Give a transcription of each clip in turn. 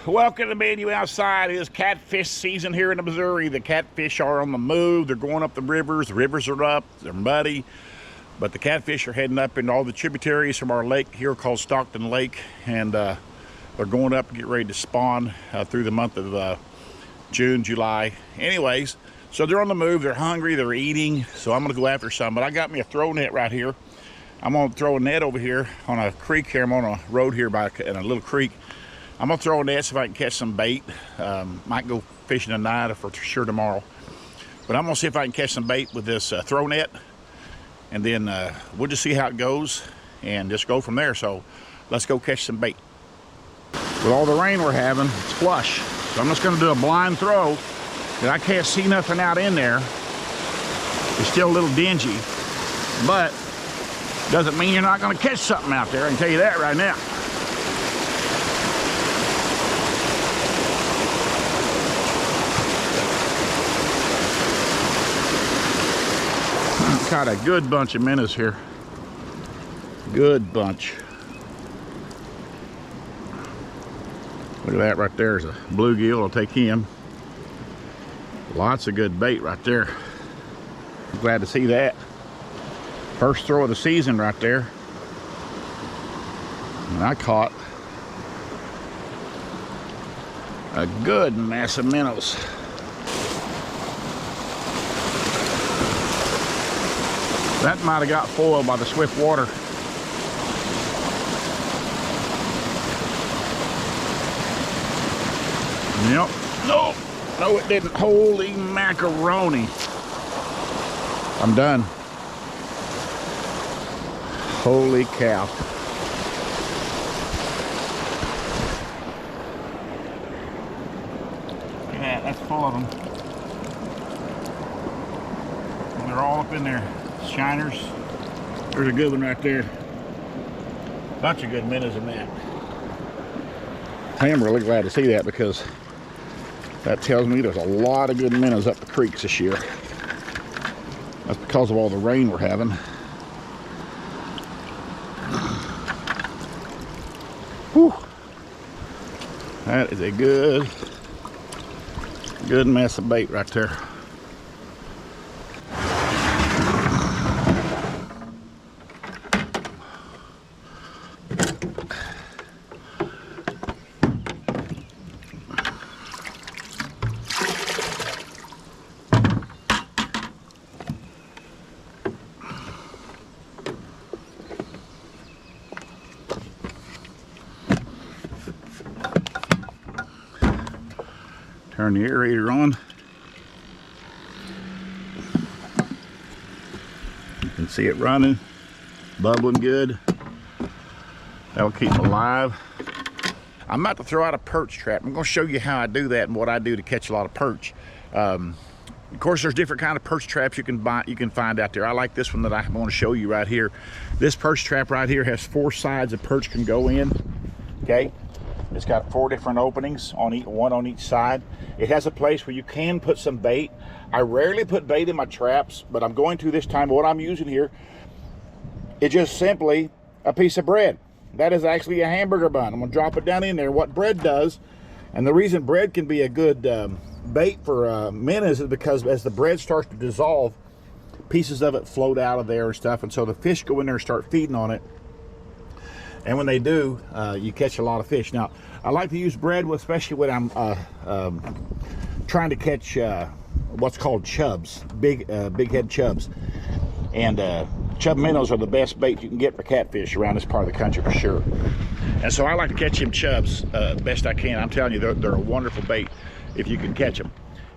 Welcome to Menu Outside. It is catfish season here in Missouri. The catfish are on the move. They're going up the rivers. The rivers are up. They're muddy. But the catfish are heading up into all the tributaries from our lake here called Stockton Lake. And they're going up and get ready to spawn through the month of June, July. Anyways, so they're on the move. They're hungry. They're eating. So I'm going to go after some. But I got me a throw net right here. I'm going to throw a net over here on a creek here. I'm on a road here in a little creek. I'm gonna throw a net so if I can catch some bait. Might go fishing tonight or for sure tomorrow. But I'm gonna see if I can catch some bait with this throw net. And then we'll just see how it goes and just go from there. So let's go catch some bait. With all the rain we're having, it's flush. So I'm just gonna do a blind throw. And I can't see nothing out in there. It's still a little dingy. But doesn't mean you're not gonna catch something out there. I can tell you that right now. Got a good bunch of minnows here. Good bunch. Look at that right there is a bluegill. I'll take him. Lots of good bait right there. I'm glad to see that. First throw of the season right there. And I caught a good mass of minnows. That might have got foiled by the swift water. Yep. No, it didn't. Holy macaroni. I'm done. Holy cow. Look at that. That's full of them. And they're all up in there. Shiners. There's a good one right there. Bunch of good minnows in that. I am really glad to see that because that tells me there's a lot of good minnows up the creeks this year. That's because of all the rain we're having. Whew. That is a good mess of bait right there. Turn the aerator on. You can see it running, bubbling good. That'll keep them alive. I'm about to throw out a perch trap. I'm going to show you how I do that and what I do to catch a lot of perch. Of course, there's different kind of perch traps you can find out there. I like this one that I want to show you right here. This perch trap right here has 4 sides a perch can go in. Okay. It's got 4 different openings one on each side. It has a place where you can put some bait. I rarely put bait in my traps, but I'm going to this time. What I'm using here is just simply a piece of bread. That is actually a hamburger bun. I'm gonna drop it down in there. What bread does, and the reason bread can be a good bait for minnows is because as the bread starts to dissolve, pieces of it float out of there and stuff, and so the fish go in there and start feeding on it. And when they do, you catch a lot of fish. Now, I like to use bread, especially when I'm trying to catch what's called chubs, big head chubs. And chub minnows are the best bait you can get for catfish around this part of the country for sure. And so I like to catch them chubs best I can. I'm telling you, they're a wonderful bait if you can catch them.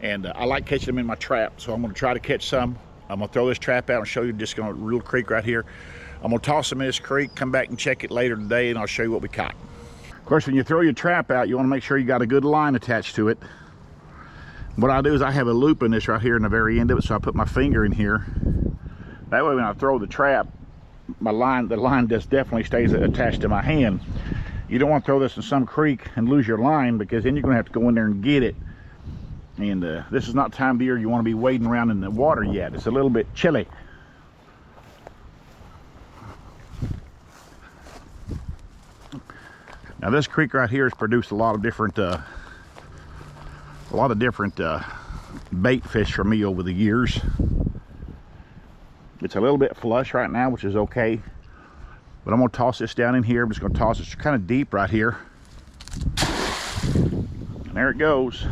And I like catching them in my trap, so I'm going to try to catch some. I'm going to throw this trap out and show you just on a real creek right here. I'm gonna toss them in this creek, come back and check it later today, and I'll show you what we caught. Of course, when you throw your trap out, you wanna make sure you got a good line attached to it. What I do is I have a loop in this right here in the very end of it, so I put my finger in here. That way when I throw the trap, the line just definitely stays attached to my hand. You don't want to throw this in some creek and lose your line, because then you're gonna have to go in there and get it. And this is not time of year you want to be wading around in the water yet. It's a little bit chilly. Now this creek right here has produced a lot of different bait fish for me over the years. It's a little bit flush right now, which is okay, but I'm gonna toss this down in here. I'm just gonna toss it kind of deep right here, and there it goes.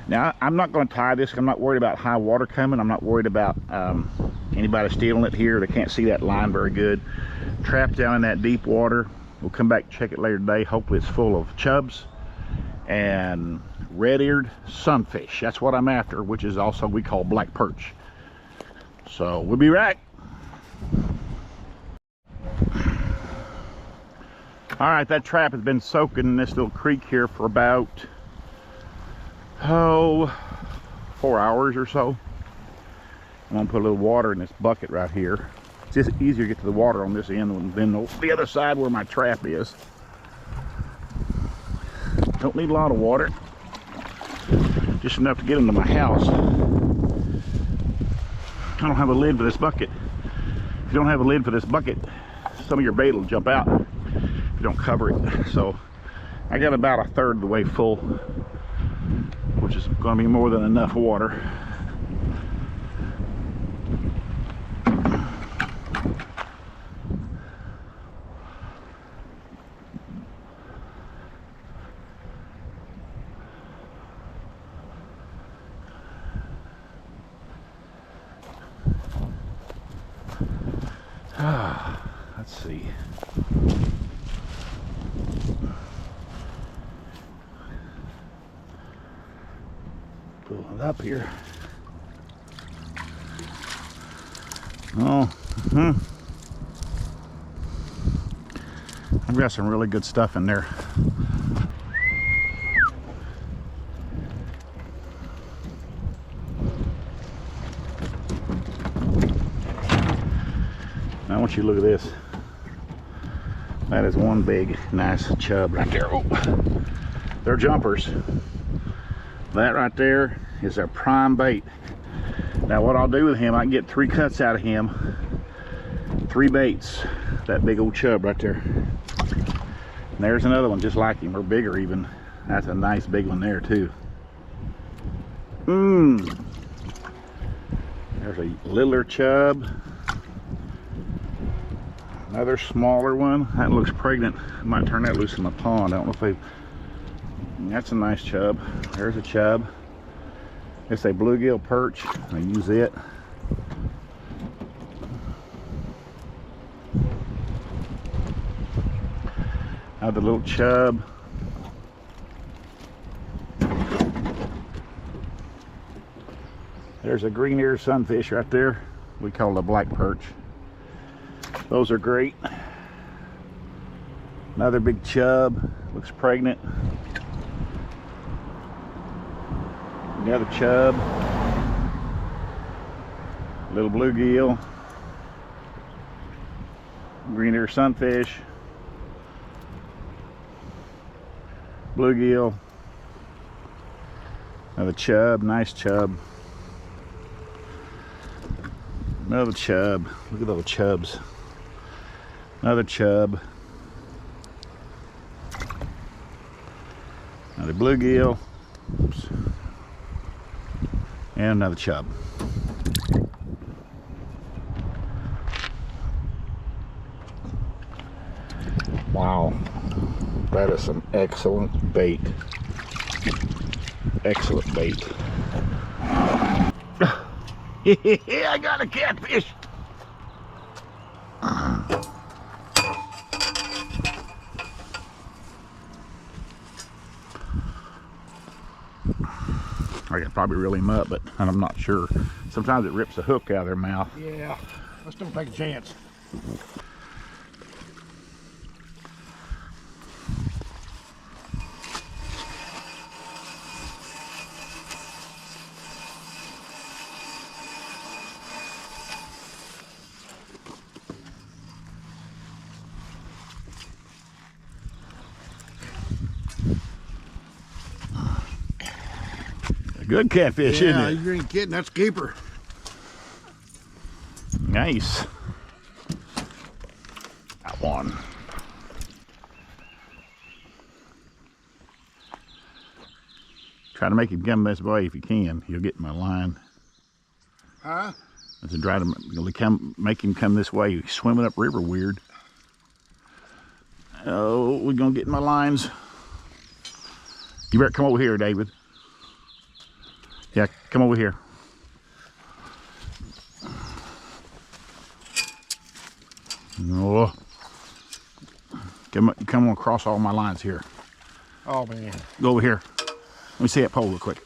Now I'm not going to tie this. I'm not worried about high water coming. I'm not worried about anybody stealing it here. They can't see that line very good. Trapped down in that deep water. We'll come back and check it later today. Hopefully it's full of chubs and red-eared sunfish. That's what I'm after, which is also we call black perch. So we'll be back. All right, that trap has been soaking in this little creek here for about 4 hours or so. I'm gonna put a little water in this bucket right here. It's just easier to get to the water on this end than the other side where my trap is. Don't need a lot of water, just enough to get into my house. I don't have a lid for this bucket. If you don't have a lid for this bucket, some of your bait will jump out if you don't cover it. So I got about a third of the way full, which is going to be more than enough water. Let's see. Pull it up here. Oh, I've got some really good stuff in there. Now I want you to look at this. That is one big, nice chub right there. Oh, they're jumpers. That right there is their prime bait. Now what I'll do with him, I can get 3 cuts out of him. 3 baits. That big old chub right there. And there's another one just like him, or bigger even. That's a nice big one there too. There's a littler chub. Another smaller one. That looks pregnant. I might turn that loose in my pond. I don't know if they... That's a nice chub. There's a chub. It's a bluegill perch. I use it. Another little chub. There's a green-eared sunfish right there. We call it a black perch. Those are great. Another big chub. Looks pregnant. Another chub. Little bluegill. Green-eared sunfish. Bluegill. Another chub. Nice chub. Another chub. Look at those chubs. Another chub. Another bluegill. Oops. And another chub. Wow. That is some excellent bait. Excellent bait. I got a catfish. I could probably reel him up, but I'm not sure. Sometimes it rips a hook out of their mouth. Yeah, let's don't take a chance. Good catfish, isn't it? You ain't kidding. That's a keeper. Nice. on. Try to make him come this way if you can. He'll get my line. Huh? That's a try to make him come this way. He's swimming up river weird. Oh, we're gonna get my lines. You better come over here, David. Yeah, come over here. Oh, come on across all my lines here. Oh man. Go over here. Let me see that pole real quick.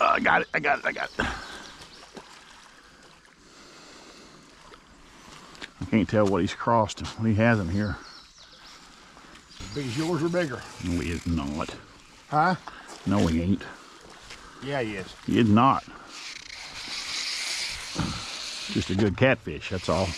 I got it. I can't tell what he's crossed, what he has in here. As big as yours or bigger? No, he is not. Huh? No, he ain't. Yeah, he is. He is not. Just a good catfish, that's all.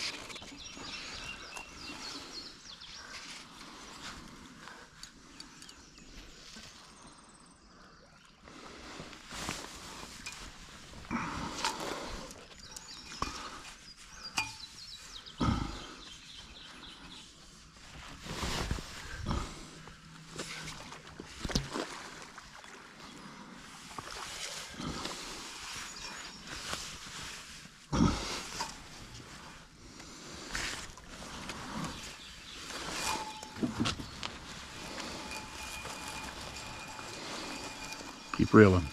Keep reeling.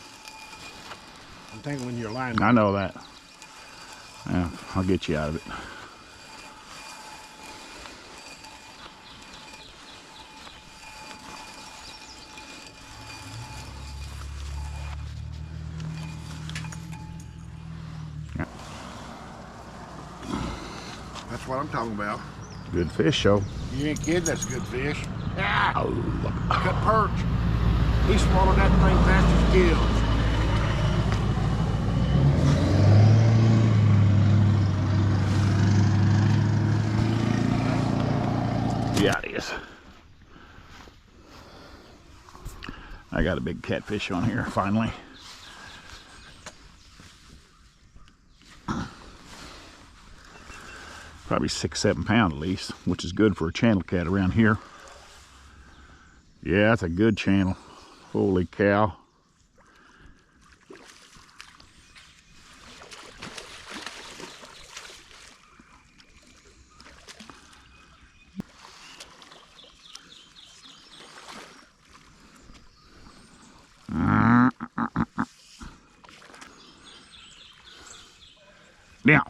I'm thinking when you're lining. I know that. Yeah, I'll get you out of it. Yeah. That's what I'm talking about. Good fish, though. You ain't kidding, that's good fish. Ah, Oh, cut perch. He swallowed that thing fast as kills. yeah, it is. I got a big catfish on here, finally. Probably 6-7 pounds at least, which is good for a channel cat around here. Yeah, that's a good channel. Holy cow. Now,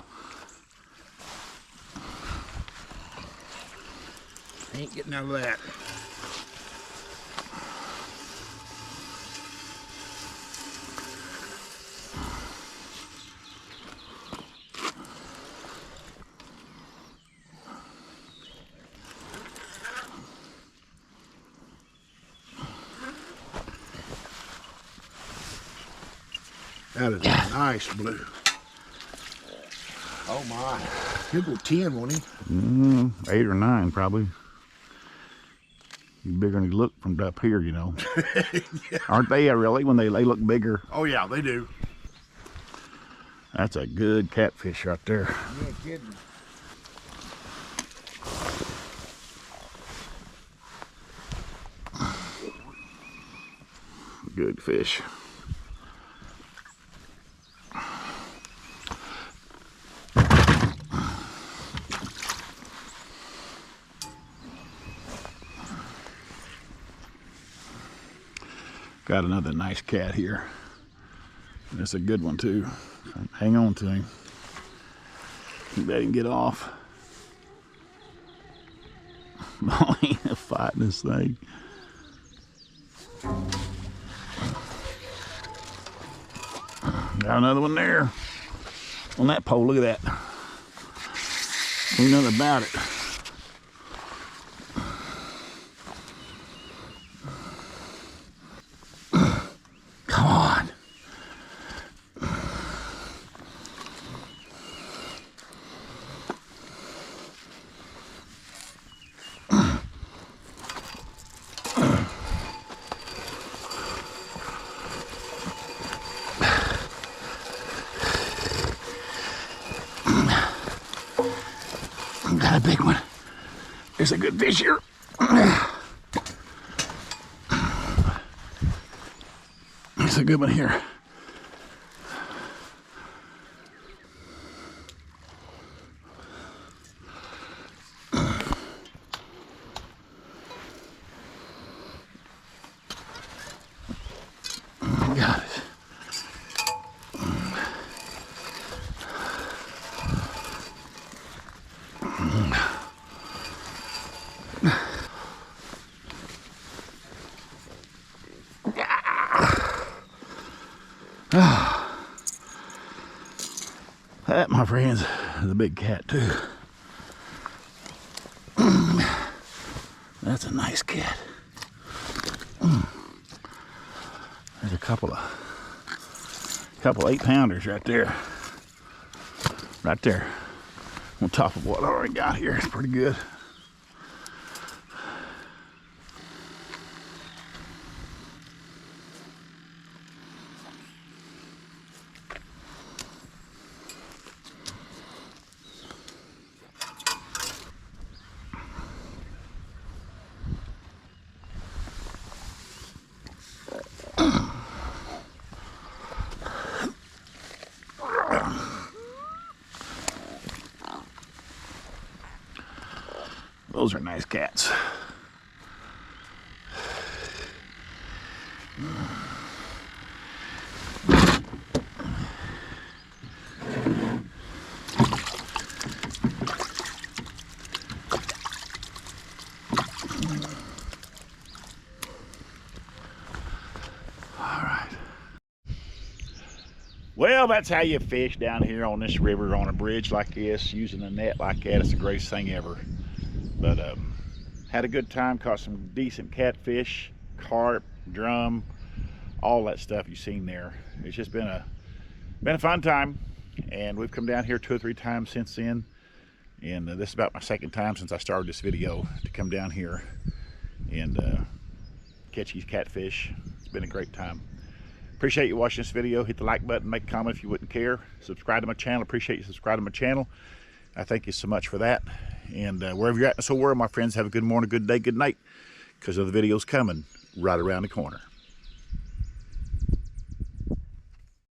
Ain't getting out of that. That is a nice blue. Oh my. He'll go 10, won't he? 8 or 9 probably. He's bigger than he look from up here, you know. Yeah. Aren't they really when they look bigger? Oh yeah, they do. That's a good catfish right there. You ain't kidding. Good fish. Got another nice cat here. That's a good one too. Hang on to him. Let him get off. Oh, he ain't fighting this thing. Got another one there. On that pole, look at that. Ain't nothing about it. Come on. Got a big one. There's a good fish here. There's a good one here. Got it. That, my friends, is a big cat too. That's a nice cat. There's a couple 8-pounders right there. Right there. On top of what I already got here. It's pretty good. Those are nice cats. Well, that's how you fish down here on this river on a bridge like this, using a net like that. It's the greatest thing ever. But had a good time, caught some decent catfish, carp, drum, all that stuff you've seen there. It's just been a fun time, and we've come down here 2 or 3 times since then. And this is about my 2nd time since I started this video to come down here and catch these catfish. It's been a great time. Appreciate you watching this video. Hit the like button, make a comment if you wouldn't care. Subscribe to my channel. Appreciate you subscribing to my channel. I thank you so much for that. And wherever you're at in the whole world, my friends, have a good morning, good day, good night, because the video's coming right around the corner.